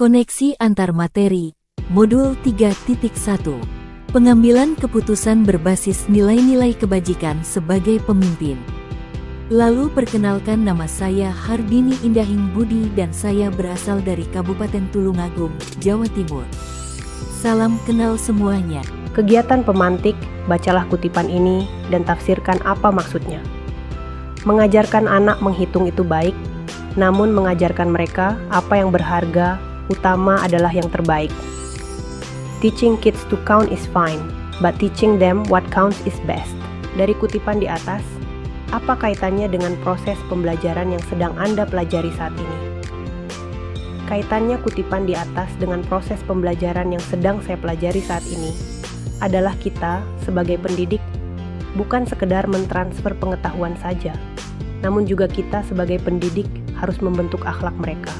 Koneksi antar materi, Modul 3.1. Pengambilan keputusan berbasis nilai-nilai kebajikan sebagai pemimpin. Lalu perkenalkan, nama saya Hardini Indahing Budi dan saya berasal dari Kabupaten Tulungagung, Jawa Timur. Salam kenal semuanya. Kegiatan pemantik, bacalah kutipan ini dan tafsirkan apa maksudnya. Mengajarkan anak menghitung itu baik, namun mengajarkan mereka apa yang berharga utama adalah yang terbaik. Teaching kids to count is fine, but teaching them what counts is best. Dari kutipan di atas, apa kaitannya dengan proses pembelajaran yang sedang Anda pelajari saat ini? Kaitannya kutipan di atas dengan proses pembelajaran yang sedang saya pelajari saat ini adalah kita sebagai pendidik bukan sekedar mentransfer pengetahuan saja, namun juga kita sebagai pendidik harus membentuk akhlak mereka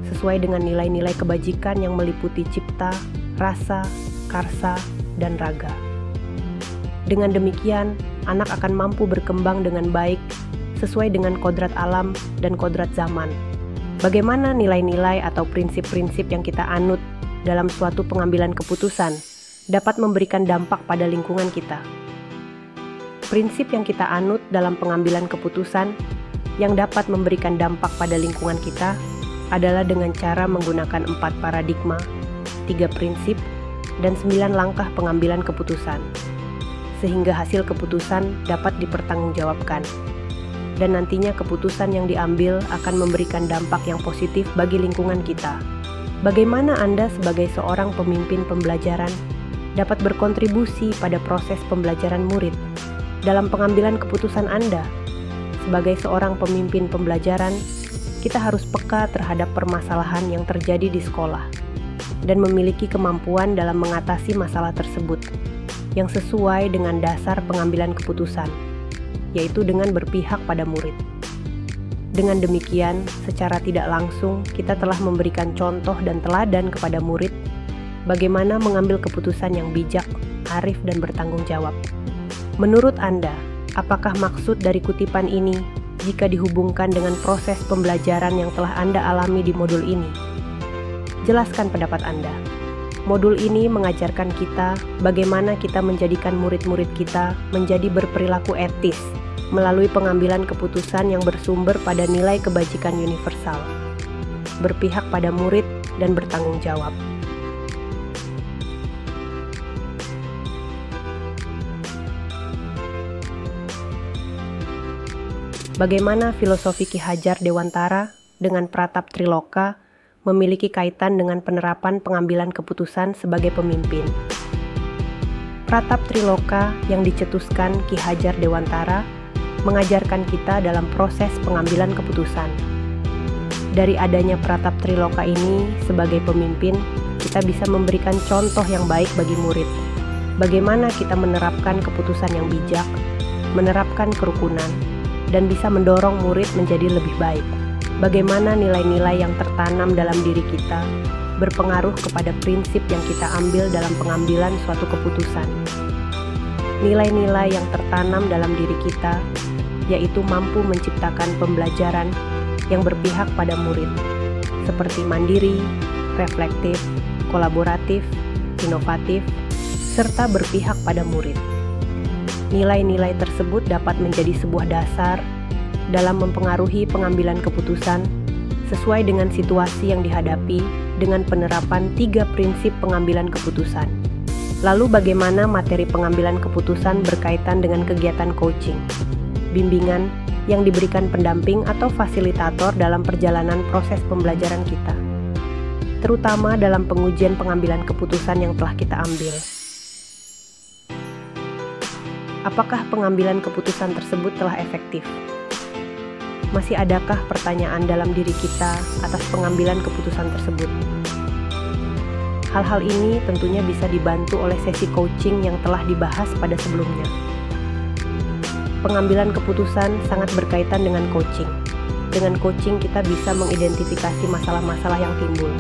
sesuai dengan nilai-nilai kebajikan yang meliputi cipta, rasa, karsa, dan raga. Dengan demikian, anak akan mampu berkembang dengan baik sesuai dengan kodrat alam dan kodrat zaman. Bagaimana nilai-nilai atau prinsip-prinsip yang kita anut dalam suatu pengambilan keputusan dapat memberikan dampak pada lingkungan kita. Prinsip yang kita anut dalam pengambilan keputusan yang dapat memberikan dampak pada lingkungan kita adalah dengan cara menggunakan 4 paradigma, 3 prinsip, dan 9 langkah pengambilan keputusan, sehingga hasil keputusan dapat dipertanggungjawabkan, dan nantinya keputusan yang diambil akan memberikan dampak yang positif bagi lingkungan kita. Bagaimana Anda sebagai seorang pemimpin pembelajaran dapat berkontribusi pada proses pembelajaran murid dalam pengambilan keputusan Anda? Sebagai seorang pemimpin pembelajaran, kita harus peka terhadap permasalahan yang terjadi di sekolah dan memiliki kemampuan dalam mengatasi masalah tersebut yang sesuai dengan dasar pengambilan keputusan, yaitu dengan berpihak pada murid. Dengan demikian, secara tidak langsung kita telah memberikan contoh dan teladan kepada murid bagaimana mengambil keputusan yang bijak, arif, dan bertanggung jawab. Menurut Anda, apakah maksud dari kutipan ini jika dihubungkan dengan proses pembelajaran yang telah Anda alami di modul ini? Jelaskan pendapat Anda. Modul ini mengajarkan kita bagaimana kita menjadikan murid-murid kita menjadi berperilaku etis melalui pengambilan keputusan yang bersumber pada nilai kebajikan universal, berpihak pada murid, dan bertanggung jawab. Bagaimana filosofi Ki Hajar Dewantara dengan Pratap Triloka memiliki kaitan dengan penerapan pengambilan keputusan sebagai pemimpin. Pratap Triloka yang dicetuskan Ki Hajar Dewantara mengajarkan kita dalam proses pengambilan keputusan. Dari adanya Pratap Triloka ini sebagai pemimpin, kita bisa memberikan contoh yang baik bagi murid. Bagaimana kita menerapkan keputusan yang bijak, menerapkan kerukunan, dan bisa mendorong murid menjadi lebih baik. Bagaimana nilai-nilai yang tertanam dalam diri kita berpengaruh kepada prinsip yang kita ambil dalam pengambilan suatu keputusan. Nilai-nilai yang tertanam dalam diri kita yaitu mampu menciptakan pembelajaran yang berpihak pada murid, seperti mandiri, reflektif, kolaboratif, inovatif, serta berpihak pada murid. Nilai-nilai tersebut dapat menjadi sebuah dasar dalam mempengaruhi pengambilan keputusan sesuai dengan situasi yang dihadapi dengan penerapan 3 prinsip pengambilan keputusan. Lalu bagaimana materi pengambilan keputusan berkaitan dengan kegiatan coaching, bimbingan yang diberikan pendamping atau fasilitator dalam perjalanan proses pembelajaran kita, terutama dalam pengujian pengambilan keputusan yang telah kita ambil. Apakah pengambilan keputusan tersebut telah efektif? Masih adakah pertanyaan dalam diri kita atas pengambilan keputusan tersebut? Hal-hal ini tentunya bisa dibantu oleh sesi coaching yang telah dibahas pada sebelumnya. Pengambilan keputusan sangat berkaitan dengan coaching. Dengan coaching kita bisa mengidentifikasi masalah-masalah yang timbul.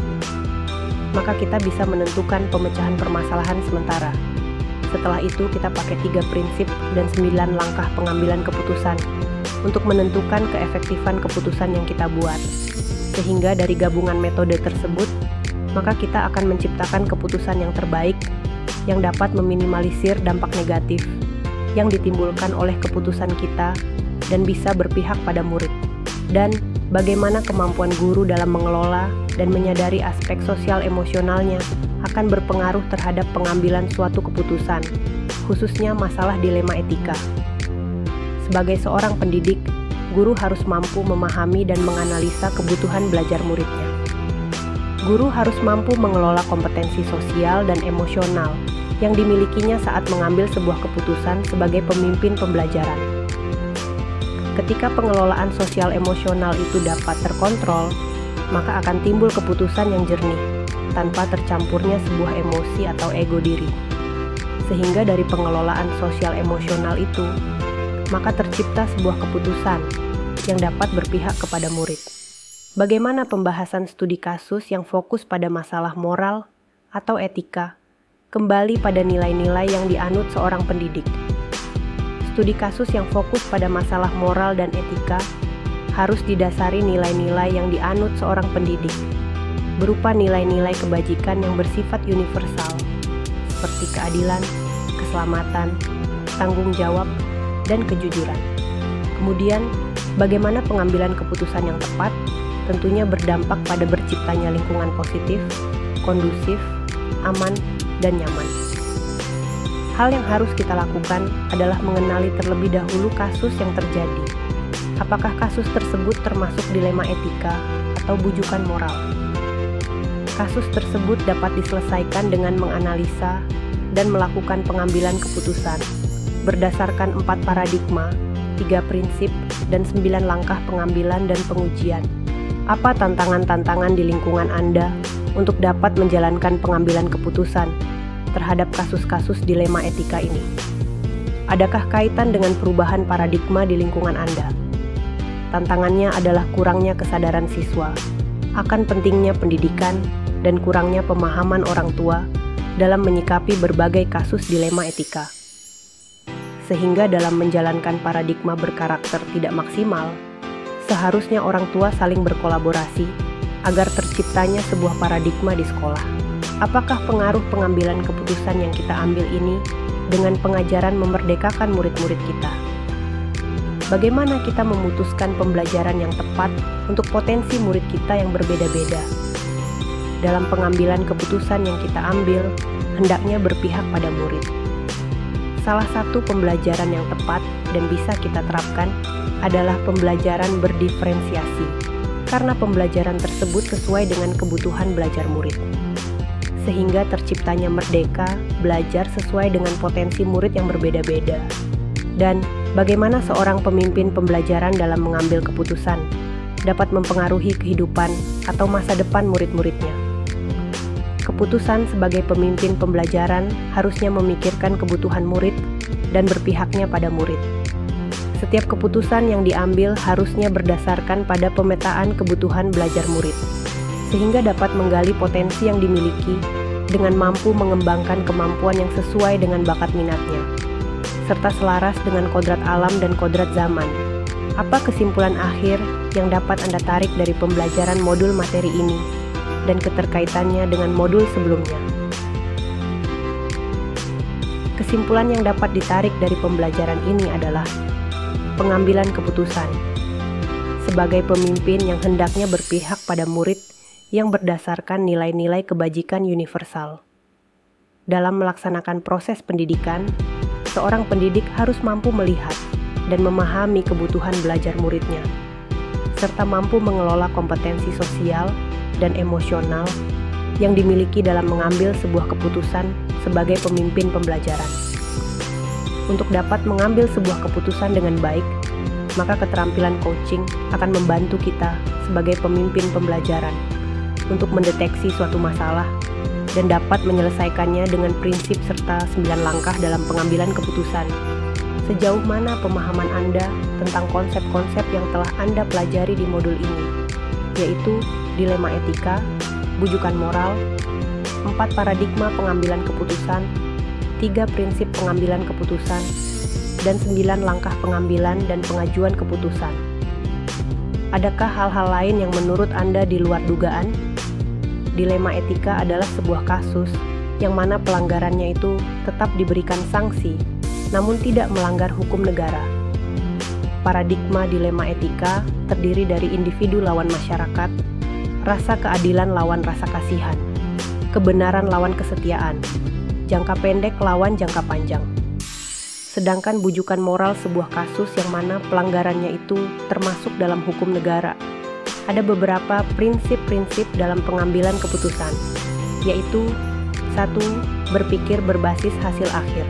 Maka kita bisa menentukan pemecahan permasalahan sementara. Setelah itu kita pakai 3 prinsip dan 9 langkah pengambilan keputusan untuk menentukan keefektifan keputusan yang kita buat. Sehingga dari gabungan metode tersebut, maka kita akan menciptakan keputusan yang terbaik yang dapat meminimalisir dampak negatif yang ditimbulkan oleh keputusan kita dan bisa berpihak pada murid. Dan bagaimana kemampuan guru dalam mengelola dan menyadari aspek sosial emosionalnya akan berpengaruh terhadap pengambilan suatu keputusan, khususnya masalah dilema etika. Sebagai seorang pendidik, guru harus mampu memahami dan menganalisa kebutuhan belajar muridnya. Guru harus mampu mengelola kompetensi sosial dan emosional yang dimilikinya saat mengambil sebuah keputusan sebagai pemimpin pembelajaran. Ketika pengelolaan sosial emosional itu dapat terkontrol, maka akan timbul keputusan yang jernih, tanpa tercampurnya sebuah emosi atau ego diri. Sehingga dari pengelolaan sosial emosional itu, maka tercipta sebuah keputusan yang dapat berpihak kepada murid. Bagaimana pembahasan studi kasus yang fokus pada masalah moral atau etika, kembali pada nilai-nilai yang dianut seorang pendidik. Studi kasus yang fokus pada masalah moral dan etika harus didasari nilai-nilai yang dianut seorang pendidik, berupa nilai-nilai kebajikan yang bersifat universal, seperti keadilan, keselamatan, tanggung jawab, dan kejujuran. Kemudian, bagaimana pengambilan keputusan yang tepat tentunya berdampak pada berciptanya lingkungan positif, kondusif, aman, dan nyaman. Hal yang harus kita lakukan adalah mengenali terlebih dahulu kasus yang terjadi. Apakah kasus tersebut termasuk dilema etika atau bujukan moral? Kasus tersebut dapat diselesaikan dengan menganalisa dan melakukan pengambilan keputusan berdasarkan 4 paradigma, 3 prinsip, dan 9 langkah pengambilan dan pengujian. Apa tantangan-tantangan di lingkungan Anda untuk dapat menjalankan pengambilan keputusan terhadap kasus-kasus dilema etika ini? Adakah kaitan dengan perubahan paradigma di lingkungan Anda? Tantangannya adalah kurangnya kesadaran siswa akan pentingnya pendidikan dan kurangnya pemahaman orang tua dalam menyikapi berbagai kasus dilema etika. Sehingga dalam menjalankan paradigma berkarakter tidak maksimal, seharusnya orang tua saling berkolaborasi agar terciptanya sebuah paradigma di sekolah. Apakah pengaruh pengambilan keputusan yang kita ambil ini dengan pengajaran memerdekakan murid-murid kita? Bagaimana kita memutuskan pembelajaran yang tepat untuk potensi murid kita yang berbeda-beda? Dalam pengambilan keputusan yang kita ambil, hendaknya berpihak pada murid. Salah satu pembelajaran yang tepat dan bisa kita terapkan adalah pembelajaran berdiferensiasi, karena pembelajaran tersebut sesuai dengan kebutuhan belajar murid. Sehingga terciptanya merdeka belajar sesuai dengan potensi murid yang berbeda-beda. Dan bagaimana seorang pemimpin pembelajaran dalam mengambil keputusan dapat mempengaruhi kehidupan atau masa depan murid-muridnya. Keputusan sebagai pemimpin pembelajaran harusnya memikirkan kebutuhan murid dan berpihaknya pada murid. Setiap keputusan yang diambil harusnya berdasarkan pada pemetaan kebutuhan belajar murid, sehingga dapat menggali potensi yang dimiliki dengan mampu mengembangkan kemampuan yang sesuai dengan bakat minatnya, serta selaras dengan kodrat alam dan kodrat zaman. Apa kesimpulan akhir yang dapat Anda tarik dari pembelajaran modul materi ini dan keterkaitannya dengan modul sebelumnya? Kesimpulan yang dapat ditarik dari pembelajaran ini adalah pengambilan keputusan sebagai pemimpin yang hendaknya berpihak pada murid yang berdasarkan nilai-nilai kebajikan universal. Dalam melaksanakan proses pendidikan, seorang pendidik harus mampu melihat dan memahami kebutuhan belajar muridnya, serta mampu mengelola kompetensi sosial dan emosional yang dimiliki dalam mengambil sebuah keputusan sebagai pemimpin pembelajaran. Untuk dapat mengambil sebuah keputusan dengan baik, maka keterampilan coaching akan membantu kita sebagai pemimpin pembelajaran untuk mendeteksi suatu masalah dan dapat menyelesaikannya dengan prinsip serta 9 langkah dalam pengambilan keputusan. Sejauh mana pemahaman Anda tentang konsep-konsep yang telah Anda pelajari di modul ini, yaitu dilema etika, bujukan moral, 4 paradigma pengambilan keputusan, 3 prinsip pengambilan keputusan, dan 9 langkah pengambilan dan pengajuan keputusan. Adakah hal-hal lain yang menurut Anda di luar dugaan? dilema etika adalah sebuah kasus yang mana pelanggarannya itu tetap diberikan sanksi, namun tidak melanggar hukum negara. Paradigma dilema etika terdiri dari individu lawan masyarakat, rasa keadilan lawan rasa kasihan, kebenaran lawan kesetiaan, jangka pendek lawan jangka panjang. Sedangkan bujukan moral sebuah kasus yang mana pelanggarannya itu termasuk dalam hukum negara. Ada beberapa prinsip-prinsip dalam pengambilan keputusan, yaitu 1. Berpikir berbasis hasil akhir,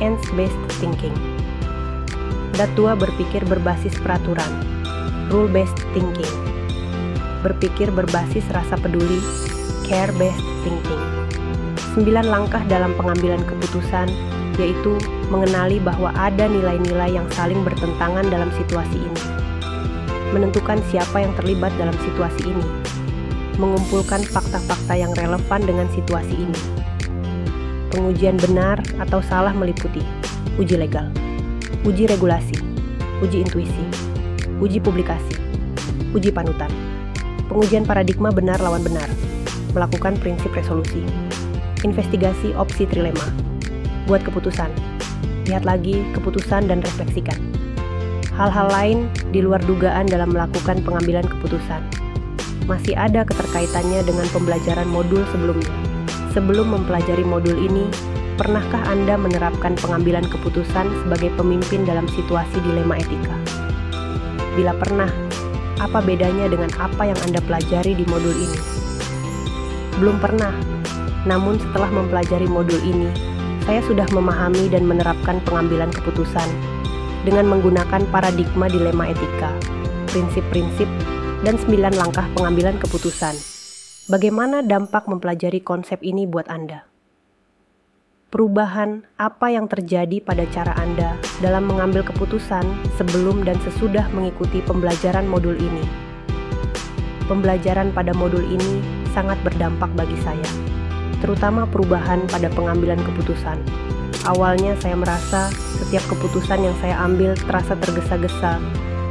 ends-based thinking. 2. Berpikir berbasis peraturan, rule-based thinking. Berpikir berbasis rasa peduli, care-based thinking. 9 langkah dalam pengambilan keputusan, yaitu mengenali bahwa ada nilai-nilai yang saling bertentangan dalam situasi ini. Menentukan siapa yang terlibat dalam situasi ini. Mengumpulkan fakta-fakta yang relevan dengan situasi ini. Pengujian benar atau salah meliputi uji legal, uji regulasi, uji intuisi, uji publikasi, uji panutan, pengujian paradigma benar lawan benar, melakukan prinsip resolusi, investigasi opsi trilema, buat keputusan, lihat lagi keputusan dan refleksikan. Hal-hal lain di luar dugaan dalam melakukan pengambilan keputusan. Masih ada keterkaitannya dengan pembelajaran modul sebelumnya. Sebelum mempelajari modul ini, pernahkah Anda menerapkan pengambilan keputusan sebagai pemimpin dalam situasi dilema etika? Bila pernah, apa bedanya dengan apa yang Anda pelajari di modul ini? Belum pernah, namun setelah mempelajari modul ini, saya sudah memahami dan menerapkan pengambilan keputusan dengan menggunakan paradigma dilema etika, prinsip-prinsip, dan 9 langkah pengambilan keputusan. Bagaimana dampak mempelajari konsep ini buat Anda? Perubahan apa yang terjadi pada cara Anda dalam mengambil keputusan sebelum dan sesudah mengikuti pembelajaran modul ini? Pembelajaran pada modul ini sangat berdampak bagi saya, terutama perubahan pada pengambilan keputusan. Awalnya saya merasa setiap keputusan yang saya ambil terasa tergesa-gesa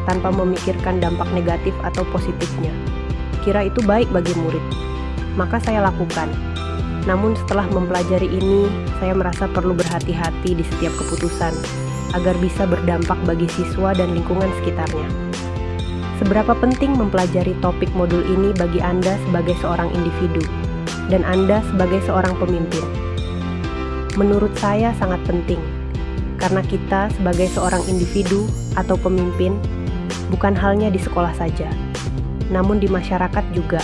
tanpa memikirkan dampak negatif atau positifnya. Kira itu baik bagi murid, maka saya lakukan. Namun setelah mempelajari ini, saya merasa perlu berhati-hati di setiap keputusan agar bisa berdampak bagi siswa dan lingkungan sekitarnya. Seberapa penting mempelajari topik modul ini bagi Anda sebagai seorang individu dan Anda sebagai seorang pemimpin? Menurut saya sangat penting, karena kita sebagai seorang individu atau pemimpin bukan halnya di sekolah saja, namun di masyarakat juga.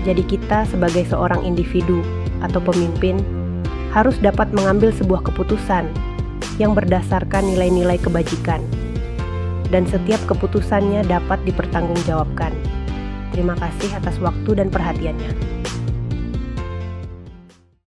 Jadi kita sebagai seorang individu atau pemimpin harus dapat mengambil sebuah keputusan yang berdasarkan nilai-nilai kebajikan, dan setiap keputusannya dapat dipertanggungjawabkan. Terima kasih atas waktu dan perhatiannya.